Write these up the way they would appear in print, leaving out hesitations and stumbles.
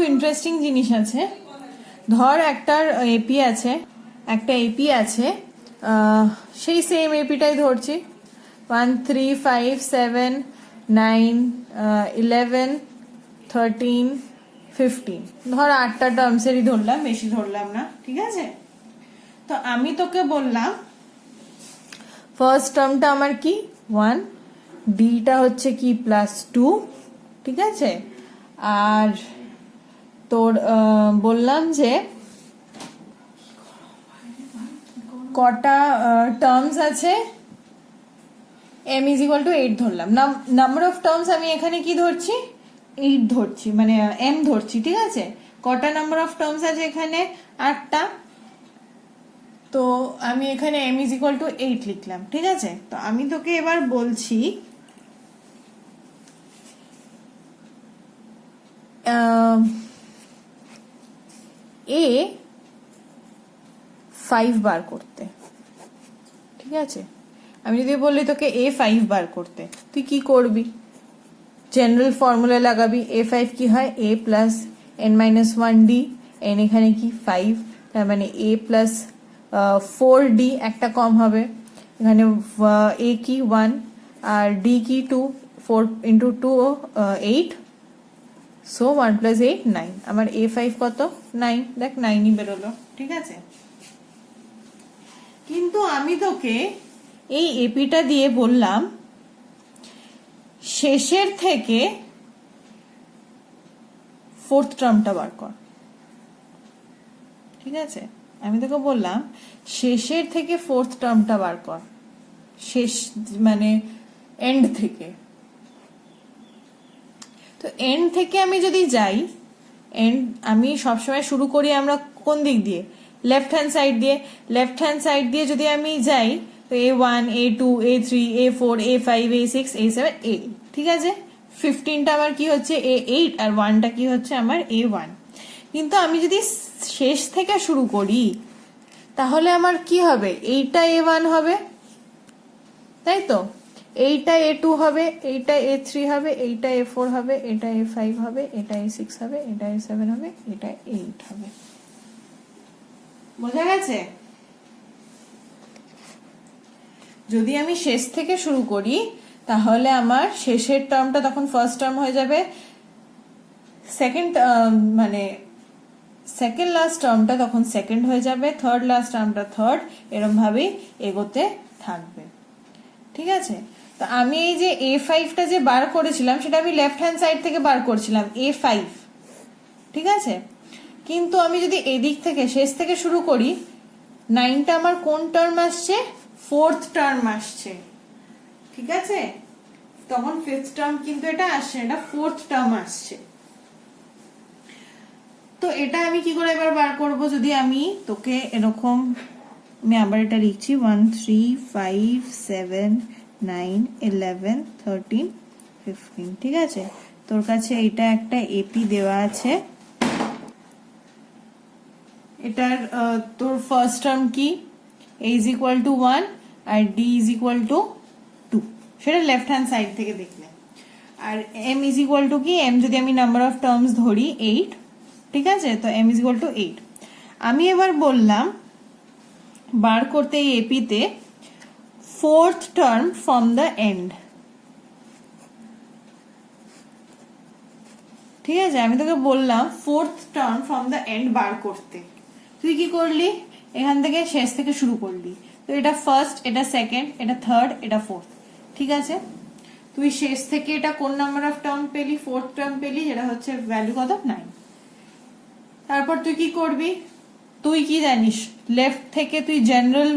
Interesting জিনিস আছে। ধর একটা এপি আছে, সেই সেম এপিটাই ধরছি 1 3 5 7 9 11 13 15, ধর 8টা টার্মসেরই ধরলাম, বেশি ধরলাম না, ঠিক আছে। তো আমি তোকে বললাম ফার্স্ট টার্মটা আমার কি 1, ডিটা হচ্ছে কি +2, ঠিক আছে। আর তোর বললাম যে কটা টার্মস আছে, m = 8 ধরলাম। নাম্বার অফ টার্মস আমি এখানে কি ধরছি 8 ধরছি, মানে m ধরছি, ঠিক আছে। কটা নাম্বার অফ টার্মস আছে এখানে 8টা, তো আমি এখানে m = 8 লিখলাম, ঠিক আছে। তো আমি তোকে এবার বলছি a 5 বার করতে, ঠিক আছে। আমি যদি বললি তোকে a5 বার করতে, তুই কি করবি? জেনারেল ফর্মুলা লাগাবি। a5 কি হয় a + n-1d, n এখানে কি 5, তার মানে a + 4d, একটা কম হবে এখানে, a কি 1 আর d কি 2, 4 × 2 8, সো 1 + 8 9। আমার a5 কত 9, দেখ 9ই বেরোলো, ঠিক আছে। কিন্তু আমি তোকে এই এপিটা দিয়ে বললাম শেষের থেকে 4th টার্মটা বার কর, ঠিক আছে। আমি তোকে বললাম শেষের থেকে 4th টার্মটা বার কর, শেষ মানে এন্ড থেকে। তো এন্ড থেকে আমি যদি যাই, আমি সবসময় শুরু করি আমরা কোন দিক দিয়ে, লেফট হ্যান্ড সাইড দিয়ে যদি আমি যাই, তো a1 a2 a3 a4 a5 a6 a7 a8, ঠিক আছে। 15টা আমার কি হচ্ছে a8 আর 1টা কি হচ্ছে আমার a1। কিন্তু আমি যদি শেষ থেকে শুরু করি তাহলে আমার কি হবে, এইটা a1 হবে, তাই তো, এইটা a2 হবে, এইটা a3 হবে, এইটা a4 হবে, এটা a5 হবে, এটা a6 হবে, এটা a7 হবে, এটা a8 হবে। বোঝা গেছে? যদি আমি শেষ থেকে শুরু করি তাহলে আমার শেষের টার্মটা তখন ফার্স্ট টার্ম হয়ে যাবে, সেকেন্ড লাস্ট টার্মটা তখন সেকেন্ড হয়ে যাবে, থার্ড লাস্ট টার্মটা থার্ড, এরকম ভাবেই এগোতে থাকবে, ঠিক আছে। তো আমি এই যে a5টা যে বার করেছিলাম সেটা আমি লেফট হ্যান্ড সাইড থেকে বার করছিলাম a5, ঠিক আছে। কিন্তু আমি যদি এদিক থেকে শেষ থেকে শুরু করি, 9টা আমার কোন টার্ম আসছে, 4th টার্ম আসছে, ঠিক আছে। তখন 5th টার্ম কিন্তু এটা আসছে, এটা 4th টার্ম আসছে। তো এটা আমি কি করে এবার বার করব, যদি আমি তোকে এরকম, আমি আবার এটা লিখছি 1 3 5 7 9 11 13 15, ঠিক আছে। তোর কাছে এটা একটা এপি দেওয়া আছে, এটার তোর ফার্স্ট টার্ম কি a = 1 আর d = 2, সেটা লেফট হ্যান্ড সাইড থেকে দেখলে। আর m = কি, m যদি আমি নাম্বার অফ টার্মস ধরি 8, ঠিক আছে। তো m = 8। আমি এবার বললাম বার করতে এই এপিতে 4th term from the end, ঠিক আছে। আমি তোকে বললাম 4th term from the end বার করতে, তুই কি করলি, এখান থেকে শেষ থেকে শুরু করলি। তো এটা ফার্স্ট, এটা সেকেন্ড, এটা থার্ড, এটা ফোর্থ, ঠিক আছে। তুই শেষ থেকে এটা কোন নাম্বার অফ টার্ম পেলি, 4th টার্ম পেলি, যেটা হচ্ছে ভ্যালু কত 9। তারপর তুই কি করবি, তুই কি জানিস, লেফট থেকে তুই জেনারেল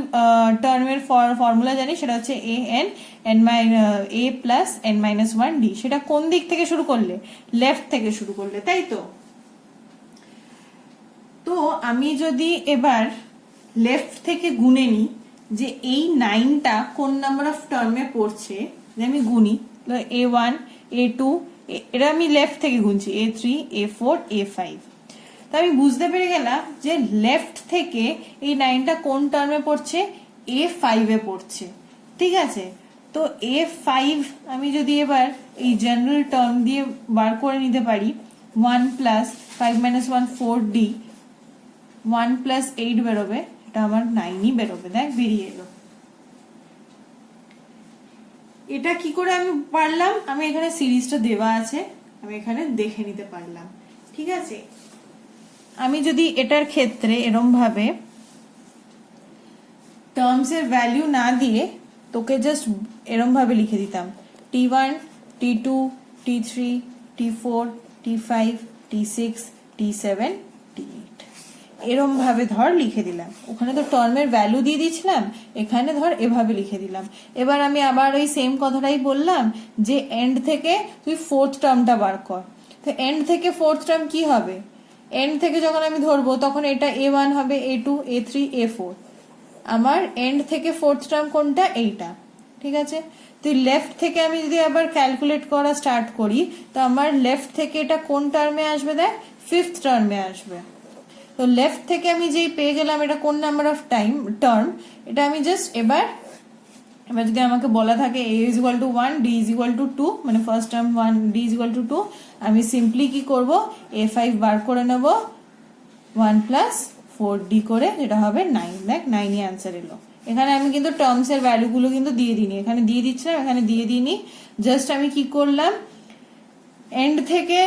টার্মের ফর্মুলা জানিস, সেটা হচ্ছে a + n-1d। সেটা কোন দিক থেকে শুরু করলে, লেফট থেকে শুরু করলে, তাই তো। তো আমি যদি এবার লেফট থেকে গুনে নিই যে এই 9টা কোন নাম্বার অফ টার্মে পড়ছে, যে আমি গুনি a1 a2, এটা আমি লেফট থেকে গুনছি a3 a4 a5। তো আমি বুঝতে পেরে গেলাম যে লেফট থেকে এই 9টা কোন টার্মে পড়ছে, a5 এ পড়ছে, ঠিক আছে। তো a5 আমি যদি এবার এই জেনারেল টার্ম দিয়ে বার করে নিতে পারি, 1 + 5 minus 1 4d, 1 plus 8 বেরোবে, এটা আমার 9ই বেরোবে। দেখ বেরিয়ে এলো। এটা কি করে আমি পারলাম? আমি এখানে সিরিজটা দেওয়া আছে, আমি এখানে দেখে নিতে পারলাম। ঠিক আছে, আমি যদি এটার ক্ষেত্রে এরম ভাবে টার্মস এর ভ্যালু না দিয়ে তোকে জাস্ট এরম ভাবে লিখে দিতাম t1 t2 t3 t4 t5 t6 t7 t8, এরম ভাবে ধর লিখে দিলাম। ওখানে তো টার্মের ভ্যালু দিয়ে দিয়েছিলাম, এখানে ধর এভাবে লিখে দিলাম। এবার আমি আবার ওই সেম কথাটাই বললাম যে এন্ড থেকে তুই ফোর্থ টার্মটা বার কর। তো এন্ড থেকে ফোর্থ টার্ম কি হবে? এন্ড থেকে যখন আমি ধরবো তখন এটা a1 হবে, a2 a3 a4। আমার এন্ড থেকে ফোর্থ টার্ম কোনটা? এইটা। ঠিক আছে, তুই লেফট থেকে আমি যদি আবার ক্যালকুলেট করা স্টার্ট করি তো আমার লেফট থেকে এটা কোন টার্মে আসবে? দেখ ফিফথ টার্মে আসবে। তো লেফট থেকে আমি যেই পেয়ে গেলাম এটা কোন নাম্বার অফ টার্ম, এটা আমি জাস্ট এবার যদি আমাকে বলা থাকে a is equal to 1 d is equal to 2, মানে first term 1 d is equal to 2, আমি সিম্পলি কি করব a5 বার করে নেব 1 plus 4d করে, যেটা হবে 9। দেখ 9ই অ্যান্সার এলো। এখানে আমি কিন্তু টার্মস এর ভ্যালুগুলো কিন্তু দিয়ে দিইনি, এখানে দিয়ে দিচ্ছিলাম, এখানে দিয়ে দিইনি। জাস্ট আমি কি করলাম, এন্ড থেকে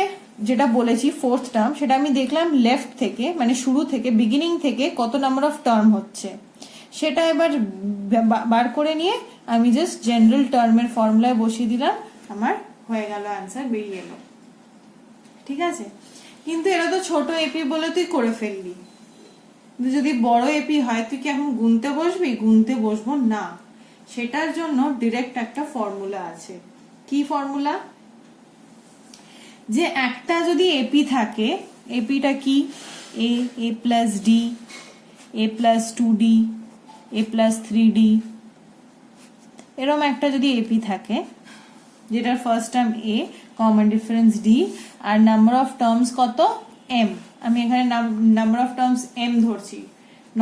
যেটা বলেছি ফোর্থ টার্ম সেটা আমি দেখলাম লেফট থেকে, মানে শুরু থেকে বিগিনিং থেকে কত নাম্বার অফ টার্ম হচ্ছে সেটা এবার বার করে নিয়ে আমি জাস্ট জেনারেল টার্মের ফর্মুলায় বসিয়ে দিলাম, আমার হয়ে গেল, অ্যান্সার বেরিয়ে এলো। ঠিক আছে, কিন্তু এটা তো ছোট এপি বলে তুই করে ফেললি, কিন্তু যদি বড় এপি হয় তুই কি এখন গুনতে বসবি? গুনতে বসবো না, সেটার জন্য ডিরেক্ট একটা ফর্মুলা আছে। কি ফর্মুলা? যে একটা যদি এপি থাকে, এপিটা কি? a plus D, a plus 2d, a plus 3d, এরকম একটা যদি এপি থাকে যেটার first term a, common difference d, আর নাম্বার অফ টার্মস কত? m। আমি এখানে নাম্বার অফ টার্মস m ধরছি,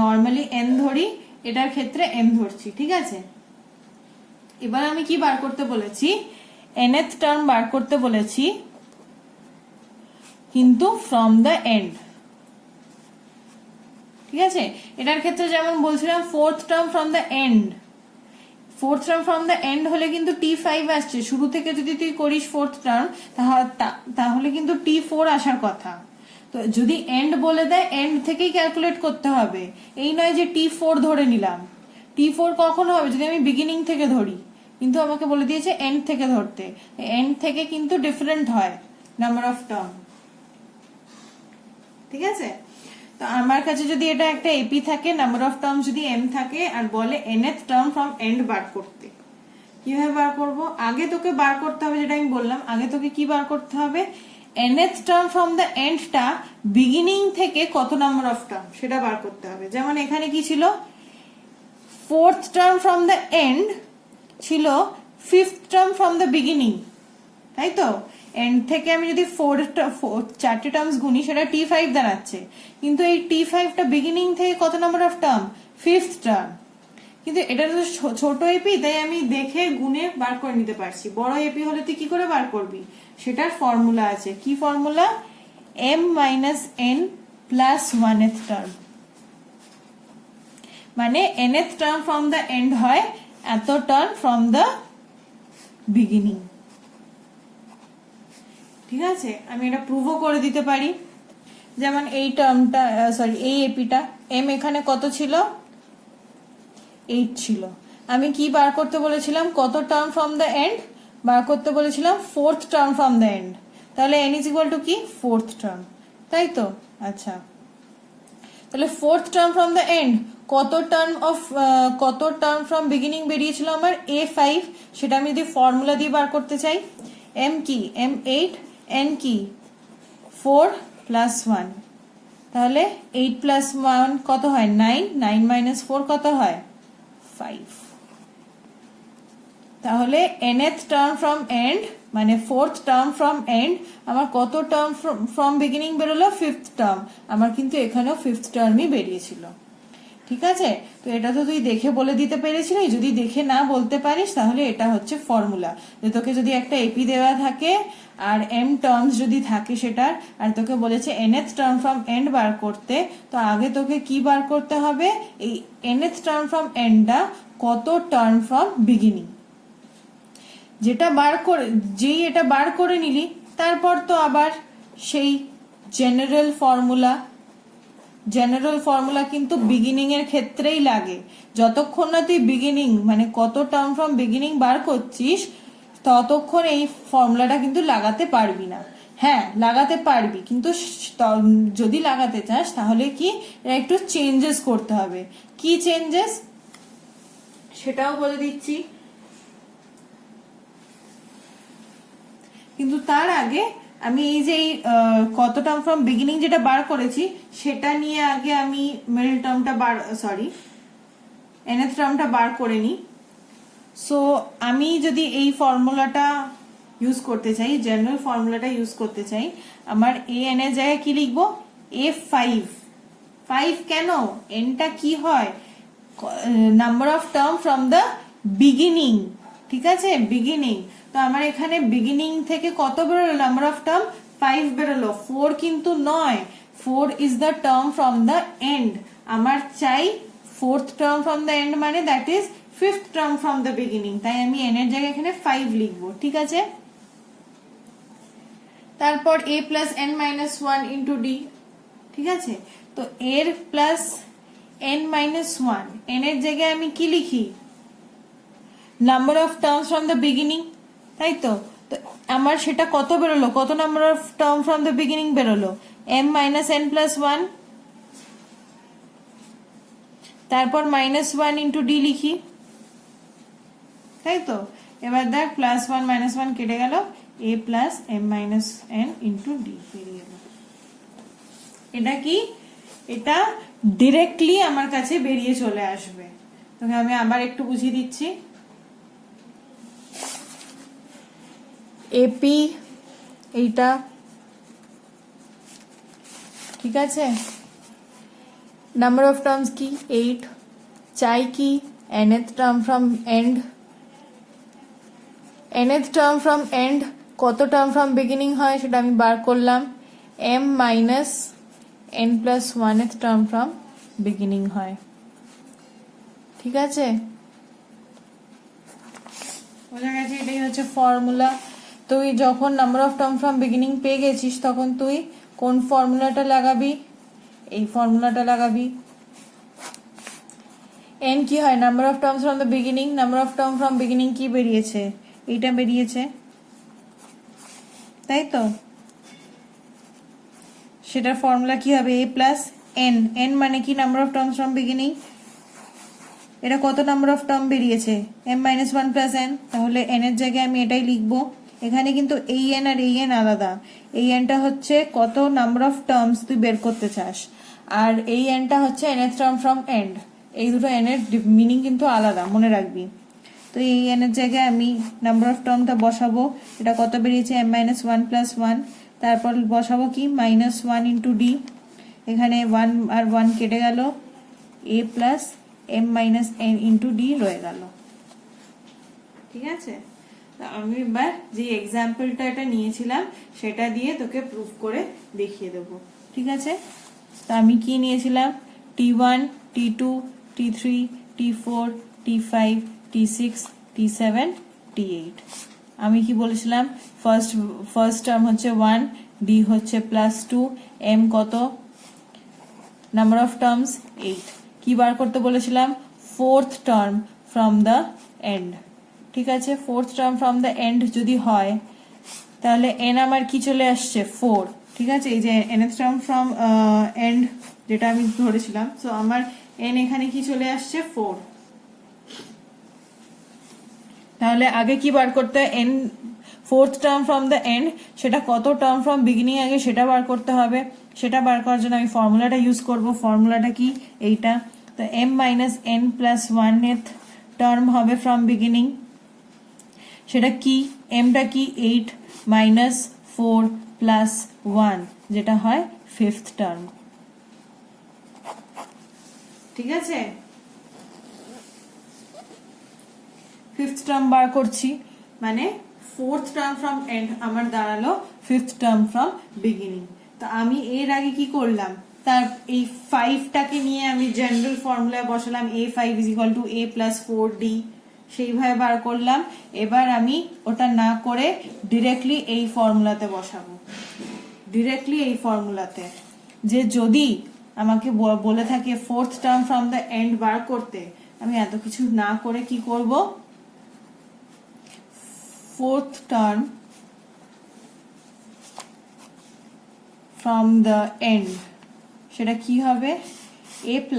নর্মালি n ধরি, এটার ক্ষেত্রে m ধরছি। ঠিক আছে, এবার আমি কি বার করতে বলেছি? nth টার্ম বার করতে বলেছি, কিন্তু ফ্রম দ্য এন্ড। ঠিক আছে, এটার ক্ষেত্রে যেমন বলছিলাম fourth term from the and, fourth term from the and হলে কিন্তু t5 আসছে, শুরু থেকে যদি তুই করিস ফোর্থ টার্ম তাহলে কিন্তু t4 আসার কথা। তো যদি এন্ড বলে দেয় এন্ড থেকেই ক্যালকুলেট করতে হবে, এই নয় যে t4 ধরে নিলাম। t4 কখন হবে? যদি আমি বিগিনিং থেকে ধরি, কিন্তু আমাকে বলে দিয়েছে এন্ড থেকে ধরতে। এন্ড থেকে কিন্তু ডিফারেন্ট হয় নাম্বার অফ টার্ম। ঠিক আছে, তো আমার কাছে যদি এটা একটা এপি থাকে, নাম্বার অফ টার্ম যদি m থাকে, আর বলে nth টার্ম ফ্রম এন্ড বার করতে, কিভাবে বার করব? আগে তোকে বার করতে হবে, যেটা আমি বললাম, আগে তোকে কি বার করতে হবে? nth টার্ম ফ্রম দ্য এন্ডটা বিগিনিং থেকে কত নাম্বার অফ টার্ম সেটা বার করতে হবে। যেমন এখানে কি ছিল? Fourth term from the end ছিল fifth term from the beginning, তাই তো? এন্ড থেকে আমি যদি চারটে টার্মস গুনি সেটা t5 দাঁড়াচ্ছে, কিন্তু এই t5টা বিগিনিং থেকে কত number of term? Fifth term. কিন্তু এটা তো ছোট এপি, তাই আমি দেখে গুনে বার করে নিতে পারছি। বড় এপি হলে তুই কি করে বার করবি? সেটার ফর্মুলা আছে। কি formula? m minus n plus 1th term, মানে nth term from the and হয় এত টার্ম ফ্রম দ্য বিগিনিং। ঠিক আছে, আমি এটা প্রুভও করে দিতে পারি। যেমন এই টার্মটা, সরি এই এপিটা m এখানে কত ছিল? 8 ছিল। আমি কি বার করতে বলেছিলাম? কত টার্ম ফ্রম দ্য এন্ড বার করতে বলেছিলাম? Fourth term from the and. তাহলে n ইজ ইকুয়াল টু কি? ফোর্থ টার্ম, তাই তো? আচ্ছা, তাহলে fourth term from the and কত টার্ম ফ্রম বিগিনিং বেরিয়েছিল আমার? a5। সেটা আমি যদি ফর্মুলা দিয়ে বার করতে চাই, m কি? m 8, n কি? 4 প্লাস 1, তাহলে 8 প্লাস 1 কত হয়? 9, 9 মাইনাস 4 কত হয়? 5। তাহলে nth টার্ম ফ্রম এন্ড মানে ফোর্থ টার্ম ফ্রম এন্ড আমার কত টার্ম ফ্রম বিগিনিং বেরোলো? Fifth term. আমার কিন্তু এখানেও ফিফথ টার্মই বেরিয়েছিল। ঠিক আছে, তো এটা তো তুই দেখে বলে দিতে পেরেছিলি। যদি দেখে না বলতে পারিস তাহলে এটা হচ্ছে ফর্মুলা। যে তোকে যদি একটা এপি দেওয়া থাকে আর এম টার্মস যদি থাকে সেটার, আর তোকে বলেছে nth টার্ম ফ্রম এন্ড বার করতে, তো আগে তোকে কি বার করতে হবে, এই nth টার্ম ফ্রম এন্ডটা কত টার্ম ফ্রম বিগিনিং, যেটা বার করে যেই এটা বার করে নিলি তারপর তো আবার সেই জেনারেল ফর্মুলা কিন্তু বিগিনিং এর ক্ষেত্রেই লাগে। যতক্ষণ না তুই বিগিনিং মানে কত টার্ম ফ্রম বিগিনিং বার করছিস ততক্ষণ এই ফর্মুলাটা কিন্তু লাগাতে পারবি না। হ্যাঁ লাগাতে পারবি, কিন্তু যদি লাগাতে চাস তাহলে কি একটু চেঞ্জেস করতে হবে। কি চেঞ্জেস সেটাও বলে দিচ্ছি, কিন্তু তার আগে আমি এই যে কত টার্ম ফ্রম বিগিনিং যেটা বার করেছি সেটা নিয়ে আগে আমি মিডল টার্মটা nth টার্মটা বার করে নিই। সো আমি যদি এই ফর্মুলাটা ইউজ করতে চাই, জেনারেল ফর্মুলাটা ইউজ করতে চাই, আমার an এর জায়গায় কি লিখবো, a5 কেন, nটা কি হয়, number of term from the beginning, ঠিক আছে, বিগিনিং। তো আমার এখানে বিগিনিং থেকে কত বেরোলো, নাম্বার অফ টার্ম 5 বেরোলো, 4 কিন্তু নয়, 4 is the term from the end. আমার চাই fourth term from the end মানে that is fifth term from the beginning, তাই আমি n এর জায়গায় এখানে 5 লিখবো, ঠিক আছে। তারপর a plus n minus 1 into D, ঠিক আছে। তো এর প্লাস n মাইনাস 1, n এর জায়গায় আমি কি লিখি, number of terms from the beginning, তাই তো। তো আমার সেটা কত বেরোলো, কত number of term from the beginning বেরোলো, m মাইনাস n প্লাস 1, তারপর মাইনাস 1 ইন্টু ডি লিখি, তাই তো। এবার দেখ প্লাস 1 মাইনাস 1 কেটে গেল, a plus m minus n into D বেরিয়ে গেল। এটা কি, এটা ডিরেক্টলি আমার কাছে বেরিয়ে চলে আসবে। তোকে আমি আবার একটু বুঝিয়ে দিচ্ছি। এপি এইটা, ঠিক আছে, নাম্বার অফ টার্মস কি 8, চাই কি nth term from end, nth term from end কত টার্ম ফ্রম বিগিনিং হয় সেটা আমি বার করলাম, m minus n plus 1th term from beginning হয়, ঠিক আছে, বোঝা গেছে। এটাই হচ্ছে ফর্মুলা। তুই যখন number of term from beginning পেয়ে গেছিস তখন তুই কোন ফর্মুলাটা লাগাবি, এই ফর্মুলাটা লাগাবি। n কি হয়, number of terms from the beginning, number of term from beginning কি বেরিয়েছে, এইটা বেরিয়েছে, তাই তো। সেটার ফর্মুলা কি হবে, a প্লাস n, n মানে কি number of terms from beginning, এটা কত নাম্বার অফ টার্ম বেরিয়েছে, m মাইনাস 1 প্লাস n, তাহলে n এর জায়গায় আমি এটাই লিখবো। এখানে কিন্তু এই n আর এই n আলাদা, এই nটা হচ্ছে কত নাম্বার অফ টার্মস তুই বের করতে চাস, আর এই nটা হচ্ছে nth টার্ম ফ্রম এন্ড, এই দুটো n এর মিনিং কিন্তু আলাদা, মনে রাখবি। তো এই n এর জায়গায় আমি নাম্বার অফ টার্মটা বসাবো, এটা কত বেরিয়েছে m মাইনাস 1 প্লাস 1, তারপর বসাবো কি মাইনাস 1 ইন্টু ডি, এখানে 1 আর 1 কেটে গেল, a plus m minus n into D রয়ে গেল, ঠিক আছে। আমি এবার যে এক্সাম্পলটা এটা নিয়েছিলাম সেটা দিয়ে তোকে প্রুফ করে দেখিয়ে দেবো, ঠিক আছে। তো আমি কি নিয়েছিলাম, t1 t2 t3 t4 t5 t6 t7 t8। আমি কি বলেছিলাম, ফার্স্ট টার্ম হচ্ছে 1, ডি হচ্ছে প্লাস 2, m কত, নাম্বার অফ টার্মস 8, কি বার করতে বলেছিলাম, fourth term from the end, ঠিক আছে। Fourth term from the and যদি হয় তাহলে n আমার কি চলে আসছে 4, ঠিক আছে, এই যে nth টার্ম ফ্রম এন্ড যেটা আমি ধরেছিলাম, সো আমার n এখানে কি চলে আসছে 4। তাহলে আগে কি বার করতে হয়, n fourth term from the end, সেটা কত টার্ম ফ্রম বিগিনিং আগে সেটা বার করতে হবে। সেটা বার করার জন্য আমি ফর্মুলাটা ইউজ করব, ফর্মুলাটা কি এইটা। তো m minus n plus 1th term হবে ফ্রম বিগিনিং, সেটা কি, mটা কি 8 মাইনাস 4 প্লাস 1, যেটা হয় ফিফথ টার্ম, ঠিক আছে, ফিফথ টার্ম বার করছি, মানে ফোর্থ টার্ম ফ্রম এন্ড আমার দাঁড়ালো ফিফথ টার্ম ফ্রম বিগিনিং। তো আমি এর আগে কি করলাম, তার এই 5টাকে নিয়ে আমি জেনারেল ফর্মুলায় বসালাম, a5 = a + 4d, সেইভাবে বার করলাম। এবার আমি ওটা না করে ডিরেক্টলি এই ফর্মুলাতে বসাবো, ডিরেক্টলি এই ফর্মুলাতে, যে যদি আমাকে বলে থাকে fourth term from the end বার করতে, আমি এত কিছু না করে কি করব, fourth term from the end, সেটা কি হবে, a +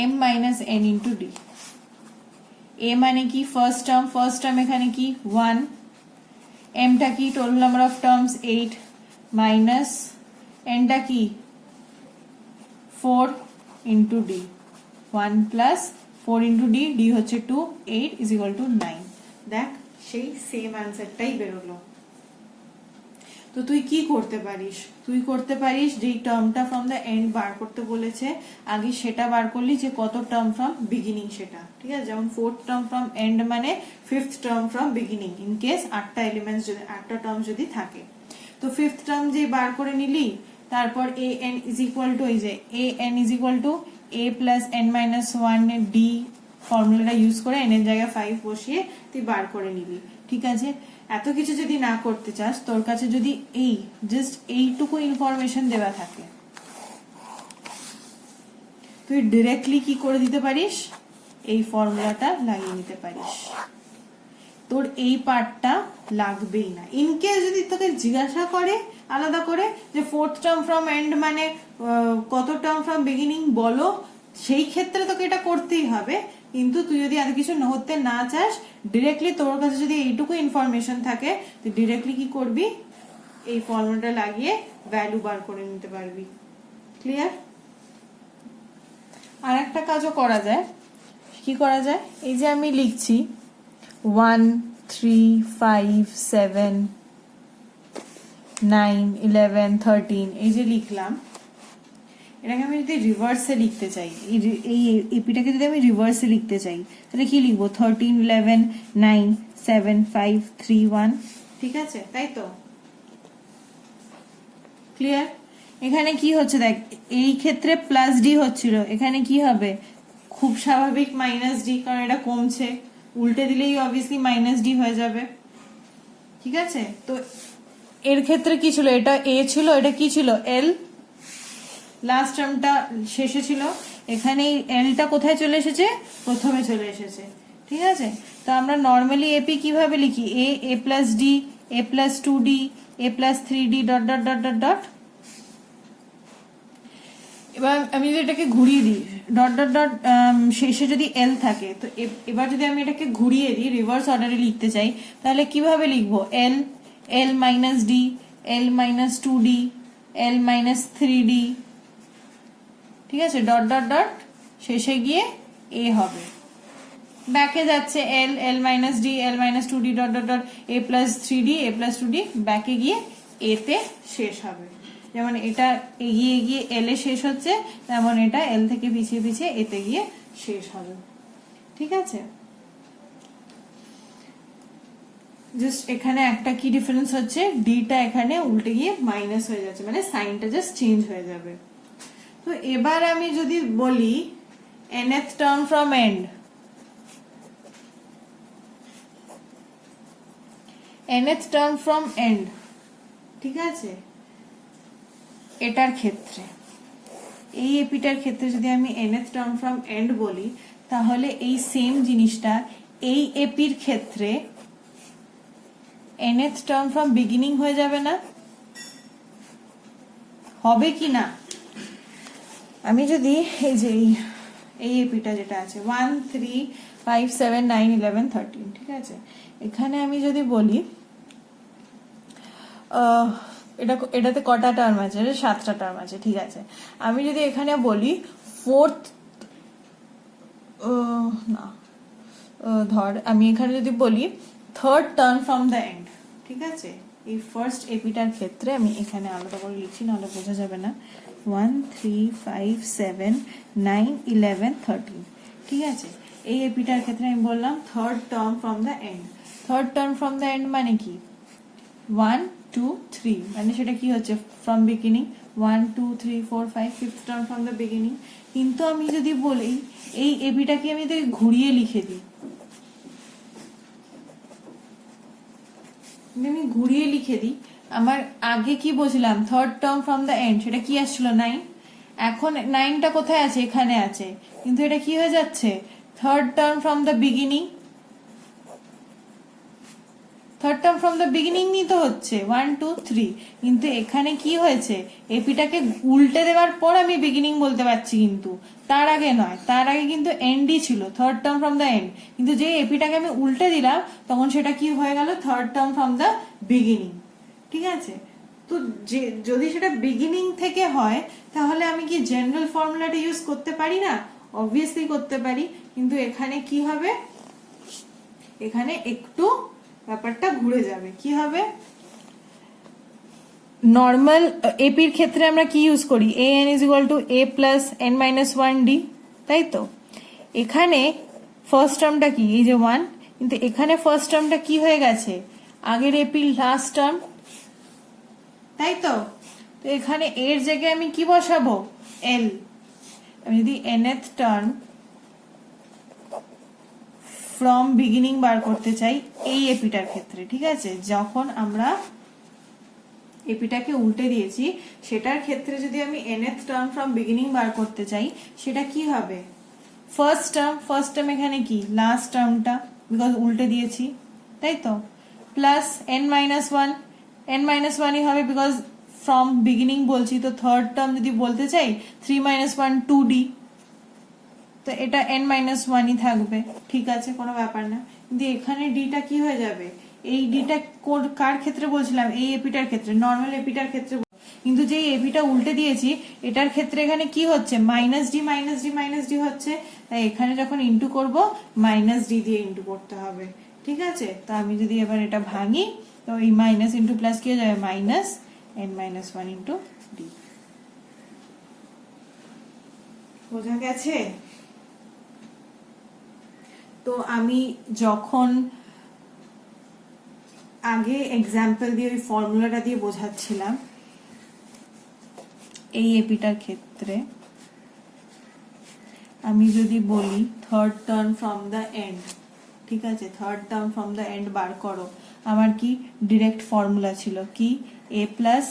m - n × d। a মানে কি ফার্স্ট টার্ম এখানে কি 1, m টা কি total number of terms 8, minus n টা কি 4 × d, 1 + 4 × d, d হচ্ছে 2, 8 = 9। দেখ সেই সেম অ্যান্সারটাই বেরোলো। তো তুই কি করতে পারিস, তুই করতে পারিস যেই টার্মটা ফ্রম দ্য এন্ড বার করতে বলেছে আগে সেটা বার করলি, যে কত টার্ম ফ্রম বিগিনিং সেটা, ঠিক আছে। যেমন ফোর্থ টার্ম ফ্রম এন্ড মানে fifth term from beginning, in case 8টা এলিমেন্টস যদি 8টা টার্ম যদি থাকে। তো ফিফথ টার্ম যে বার করে নিলি, তারপর an = এই যে an = a + n - 1 d ফর্মুলাটা ইউজ করে n এর জায়গায় 5 বসিয়ে তুই বার করে নিলি, ঠিক আছে। এত কিছু যদি না করতে চাস, তোর কাছে যদি এই জাস্ট এইটুকু ইনফরমেশন দেওয়া থাকে, তুই ডিরেক্টলি কি করে দিতে পারিস, এই ফর্মুলাটা লাগিয়ে নিতে পারিস, তোর এই পার্টটা লাগবেই না। ইনকেস যদি তোকে জিজ্ঞাসা করে আলাদা করে যে ফোর্থ টার্ম ফ্রম এন্ড মানে কত টার্ম ফ্রম বিগিনিং বলো, সেই ক্ষেত্রে তোকে এটা করতেই হবে। কিন্তু তুই যদি আর কিছু হতে না চাস, ডিরেক্টলি তোর কাছে যদি এইটুকু ইনফরমেশন থাকে, তুই ডিরেক্টলি কি করবি, এই ফর্মুলাটা লাগিয়ে ভ্যালু বার করে নিতে পারবি। ক্লিয়ার? আর একটা কাজও করা যায়, কি করা যায়, এই যে আমি লিখছি 1 3 5 7 9 11 13, এই যে লিখলাম, এটাকে আমি যদি রিভার্সে লিখতে চাই, এই এপিটাকে যদি আমি রিভার্সে লিখতে চাই, তাহলে কি লিখবো, 13 11 9 7 5 3 1, ঠিক আছে, তাই তো? ক্লিয়ার? এখানে কি হচ্ছে দেখ, এই ক্ষেত্রে +d হচ্ছিল, এখানে কি হবে, খুব স্বাভাবিক -d, কারণ এটা কমছে, উল্টে দিলেই অবভিয়াসলি -d হয়ে যাবে, ঠিক আছে। তো এর ক্ষেত্রে কি ছিল, এটা a ছিল, এটা কি ছিল, l, লাস্ট টার্মটা শেষে ছিল, এখানে এলটা কোথায় চলে এসেছে, প্রথমে চলে এসেছে, ঠিক আছে। তো আমরা নর্মালি এপি কিভাবে লিখি, a + d, a + 2d, a + 3d ... এবার আমি যদি এটাকে ঘুরিয়ে দিই শেষে যদি এল থাকে, তো এবার যদি আমি এটাকে ঘুরিয়ে দিই, রিভার্স অর্ডারে লিখতে চাই, তাহলে কিভাবে লিখবো, l - d, l - 2d, l - 3d, ঠিক আছে, ... শেষে গিয়ে a হবে, ব্যাকে যাচ্ছে l - d, l - 2d ... a + 3d, a + 2d, ব্যাকে গিয়ে a তে শেষ হবে। যেমন এটা এগিয়ে গিয়ে এল এ শেষ হচ্ছে, তেমন এটা এল থেকে পিছিয়ে পিছিয়ে এতে গিয়ে শেষ হবে, ঠিক আছে। জাস্ট এখানে একটা কি ডিফারেন্স হচ্ছে, ডিটা এখানে উল্টে গিয়ে মাইনাস হয়ে যাচ্ছে, মানে সাইনটা জাস্ট চেঞ্জ হয়ে যাবে। তো এবার আমি যদি বলি nth term from end, nth term from end, ঠিক আছে, এটার ক্ষেত্রে, এই এপিটার ক্ষেত্রে যদি আমি nth টার্ম ফ্রম এন্ড বলি, তাহলে এই সেম জিনিসটা এই এপির ক্ষেত্রে nth টার্ম ফ্রম বিগিনিং হয়ে যাবে না, হবে কি না? আমি যদি এই যে এই এপিটা যেটা আছে 1 3 5 7 9 11 13, ঠিক আছে, এখানে আমি যদি বলি এটাতে কটা টার্ম আছে, 7টা টার্ম আছে, ঠিক আছে। আমি যদি এখানে বলি ফোর্থ, না ধর আমি এখানে যদি বলি third term from the end, ঠিক আছে, এই ফার্স্ট এপিটার ক্ষেত্রে আমি এখানে আলাদা করে লিখছি, নাহলে বোঝা যাবে না। 1 3 5 7 9 11 13, ঠিক আছে। এই এপিটার ক্ষেত্রে আমি বললাম third term from the and. Third term from the end মানে কি? 1 2 3, মানে সেটা কি হচ্ছে? From beginning 1 2 3 4 5, fifth term from the beginning. কিন্তু আমি যদি বলি এই এপিটাকে আমি যদি ঘুরিয়ে লিখে দিই, আমি ঘুরিয়ে লিখে দিই, আমার আগে কি বলছিলাম third term from the end, সেটা কি আসছিল 9। এখন 9টা কোথায় আছে? এখানে আছে, কিন্তু এটা কি হয়ে যাচ্ছে? Third term from the beginning. Third term from the beginning নিয়ে তো হচ্ছে 1 2 3, কিন্তু এখানে কি হয়েছে? এপিটাকে উল্টে দেওয়ার পর আমি বিগিনিং বলতে পারছি, কিন্তু তার আগে নয়। তার আগে কিন্তু এন্ডই ছিল, third term from the and. কিন্তু যে এপিটাকে আমি উল্টে দিলাম তখন সেটা কি হয়ে গেল? Third term from the beginning, ঠিক আছে। তো যে যদি সেটা বিগিনিং থেকে হয় তাহলে আমি কি জেনারেল ফর্মুলাটা ইউজ করতে পারি না? অবভিয়াসলি করতে পারি, কিন্তু এখানে কি হবে? এখানে একটু ব্যাপারটা ঘুরে যাবে। কি হবে? নর্মাল এপির ক্ষেত্রে আমরা কি ইউজ করি? an is equal two a plus n minus 1d, তাই তো। এখানে ফার্স্ট টার্মটা কি? এই যে 1, কিন্তু এখানে ফার্স্ট টার্মটা কি হয়ে গেছে? আগের এপির লাস্ট টার্ম, তাই তো। তো এখানে এর জায়গায় আমি কি বসাবো? l। আমি যদি nth টার্ম ফ্রম বিগিনিং বার করতে চাই এই এপিটার ক্ষেত্রে, ঠিক আছে, যখন আমরা এপিটাকে উল্টে দিয়েছি সেটার ক্ষেত্রে যদি আমি nth টার্ম ফ্রম বিগিনিং বার করতে চাই, সেটা কি হবে? ফার্স্ট টার্ম এখানে কি? লাস্ট টার্মটা, বিকজ উল্টে দিয়েছি, তাই তো, প্লাস n মাইনাস 1ই হবে, বিকজ ফ্রম বিগিনিং বলছি। তো থার্ড টার্ম যদি বলতে চাই 3 - 1 2d, তো এটা n মাইনাস 1ই থাকবে, ঠিক আছে, কোনো ব্যাপার না। কিন্তু এখানে ডিটা কি হয়ে যাবে? এই ডিটা কার ক্ষেত্রে বলছিলাম? এই এপিটার ক্ষেত্রে, নর্মাল এপিটার ক্ষেত্রে। কিন্তু যে এপিটা উল্টে দিয়েছি এটার ক্ষেত্রে এখানে কি হচ্ছে? মাইনাস ডি হচ্ছে। তাই এখানে যখন ইন্টু করব মাইনাস ডি দিয়ে ইন্টু করতে হবে, ঠিক আছে। তো আমি যদি এবার এটা ভাঙি, তো এই মাইনাস ইন্টু প্লাস কি হয়ে যাবে? Minus n minus 1 into D. বোঝা গেছে? তো আমি যখন আগে এক্সাম্পল দিয়ে ওই ফর্মুলাটা দিয়ে বোঝাচ্ছিলাম এই এপিটার ক্ষেত্রে, আমি যদি বলি third term from the end, ঠিক আছে, third term from the end বার করো, আমার কি ডিরেক্ট ফর্মুলা ছিল? কি? a plus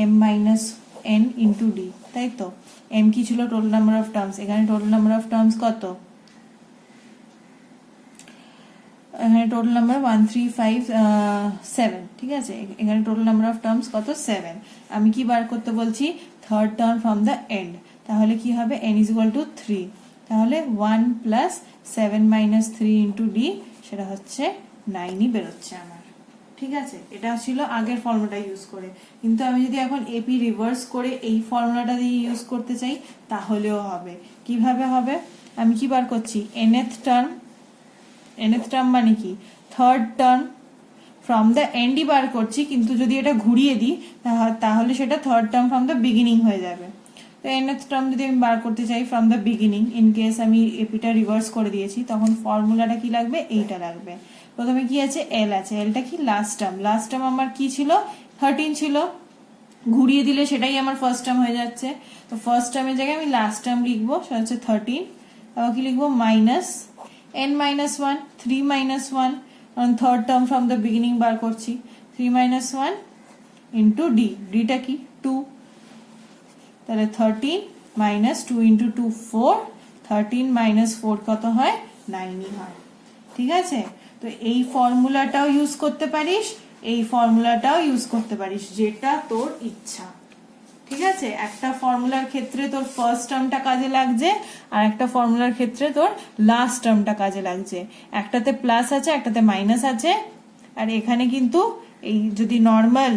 m minus n into d, তাই তো। m কি ছিল? Total number of terms. এখানে টোটাল নাম্বার অফ টার্মস কত? এখানে টোটাল নাম্বার 1 3 5 7, ঠিক আছে। এখানে টোটাল নাম্বার অফ টার্মস কত? 7। আমি কি বার করতে বলছি? Third term from the and. তাহলে কি হবে? n is equal two 3। তাহলে 1 প্লাস 7 মাইনাস 3 ইন্টু ডি, সেটা হচ্ছে 9ই বেরোচ্ছে আমার, ঠিক আছে। এটা ছিল আগের ফর্মুলাটা ইউজ করে। কিন্তু আমি যদি এখন এপি রিভার্স করে এই ফর্মুলাটা দিয়ে ইউজ করতে চাই তাহলেও হবে। কিভাবে হবে? আমি কি বার করছি? nth টার্ম মানে কি? থার্ড টার্ম ফ্রম দ্য এন্ডই বার করছি, কিন্তু যদি এটা ঘুরিয়ে দিই তাহলে সেটা third term from the beginning হয়ে যাবে। তো nth টার্ম যদি আমি বার করতে চাই from the beginning, in case আমি এপিটা রিভার্স করে দিয়েছি, তখন ফর্মুলাটা কি লাগবে? এইটা লাগবে। প্রথমে কি আছে? এল আছে। এলটা কি? লাস্ট টার্ম আমার কি ছিল? 13 ছিল। ঘুরিয়ে দিলে সেটাই আমার ফার্স্ট টার্ম হয়ে যাচ্ছে। তো ফার্স্ট টার্মের জায়গায় আমি লাস্ট টার্ম লিখবো, সেটা হচ্ছে 13। আবার কি লিখবো? মাইনাস n মাইনাস 1, 3 মাইনাস 1, কারণ third term from the beginning বার করছি। 3 মাইনাস 1 ইন্টু ডি, ডিটা কি? 2। তাহলে 13 মাইনাস 2 ইন্টু 2 4, 13 মাইনাস 4 কত হয়? 9ই হয়, ঠিক আছে। তো এই ফর্মুলাটাও ইউজ করতে পারিস, এই ফর্মুলাটাও ইউজ করতে পারিস, যেটা তোর ইচ্ছা, ঠিক আছে। একটা ফর্মুলার ক্ষেত্রে তোর ফার্স্ট টার্মটা কাজে লাগছে, আর একটা ফর্মুলার ক্ষেত্রে তোর লাস্ট টার্মটা কাজে লাগছে। একটাতে প্লাস আছে, একটাতে মাইনাস আছে। আর এখানে কিন্তু এই যদি নর্মাল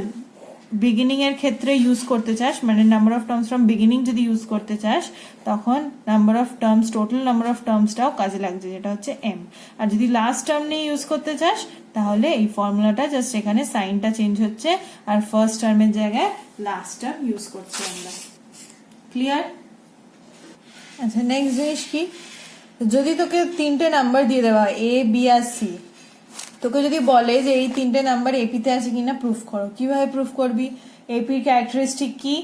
বিগিনিং এর ক্ষেত্রে ইউজ করতে চাস, মানে number of terms from beginning যদি ইউজ করতে চাস, তখন number of terms, total number of টার্মসটাও কাজে লাগছে, যেটা হচ্ছে m। আর যদি লাস্ট টার্ম নিয়ে ইউজ করতে চাস তাহলে এই ফর্মুলাটা জাস্ট এখানে সাইনটা চেঞ্জ হচ্ছে আর ফার্স্ট টার্মের জায়গায় লাস্ট টার্ম ইউজ করছি আমরা। ক্লিয়ার? আচ্ছা, নেক্সট জিনিস কি, যদি তোকে তিনটে নাম্বার দিয়ে দেওয়া এ বি আর সি, তোকে যদি বলে যে এই তিনটে নাম্বার এপিতে আছে কিনা প্রুফ করো, কিভাবে প্রুফ করবি? এপির ক্যারেক্টারিস্টিক কি?